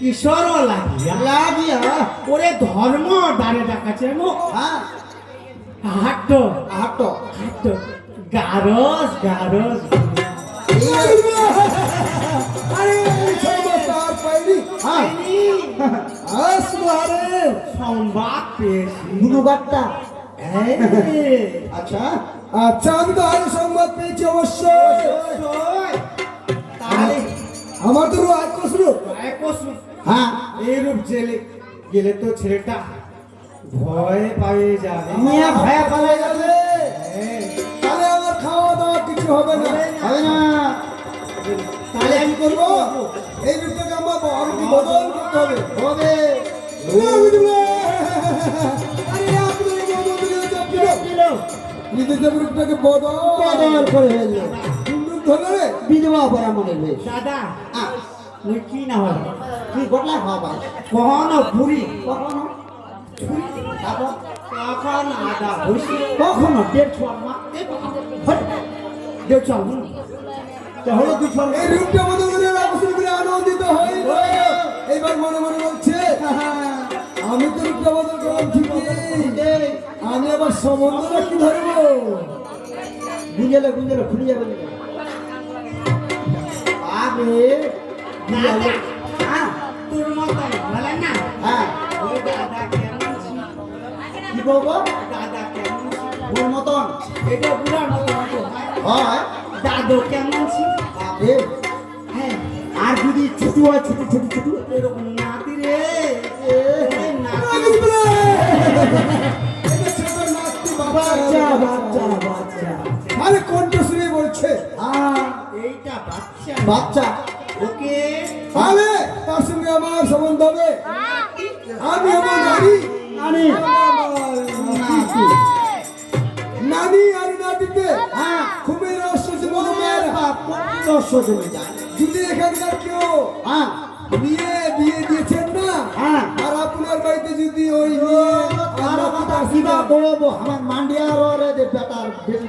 কিশোর লাগিয়া ওরে ধর্ম দাঁড়ে ডাকাছে হাটো হাটো হাটো গারস গারস সংবাদ পেয়েছি গুণগারটা আচ্ছা আচ্ছা আমি তো আরো সংবাদ পেয়েছি অবশ্যই তাহলে আমার তো এক কসরু হ্যাঁ এইরূপ জেলে গেলে তো ছেলেটা ভয় পাবে যাবে ভয় পাবে যাবে তাহলে আমার খাওয়া দাওয়া কিছু হবে না হবে না তাহলে আমি করবো এই রূপটাকে আমার আমাকে বদল করতে হবে হবে নিজের রূপটাকে বদল করে ফেললো ধরে বিধবা পরা মনে বেশ দাদা কি না হবে কি ঘটলা হবে কখনো বুড়ি কখনো কখনো আদা হইছে কখনো দেড় ছোয়ার মা দেড় ছোয়ার হলো দুই ছোয়ার এই রূপটা বদল করে রামকৃষ্ণ করে আনন্দিত হই এবার মনে মনে বলছে আমি তো রূপটা বদল করলাম ঠিকই আমি আবার সম্বন্ধটা কি ধরবো গুঞ্জেলে গুঞ্জেলে খুলে যাবে আরে তোর মতন বলে না হ্যাঁ ওই দাদা কেমন ছিল কি বলবো দাদা কেমন ছিল ওর মতন এটা বুড়ার মতন হয় দাদু কেমন ছিল হ্যাঁ আর যদি ছোট হয় ছোট ছোট ছোট এরকম নাতি রে বাচ্চা বাচ্চা বাচ্চা আরে কণ্ঠ শুনে বলছে এইটা বাচ্চা বাচ্চা ওকে তাহলে তার সঙ্গে আমার সম্বন্ধ হবে আমি আমার নানি নানি আর নাতিতে খুবই রহস্য রহস্য জমে যায় যদি এখানকার কেউ বিয়ে দিয়েছেন না আর আপনার বাড়িতে যদি ওই বলবো আমার মান্ডিয়ার ওরে যে বেটার বেটি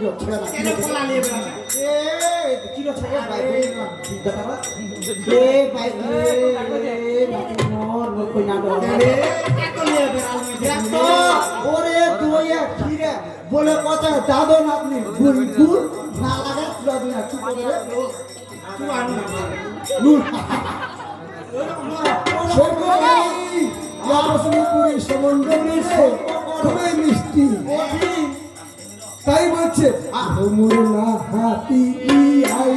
ছেড়ে বলে কথা দাদো না আপনি না খুবই মিষ্টি তাই বলছে না হাতি আই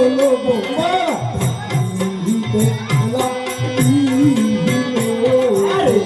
লোবো আরে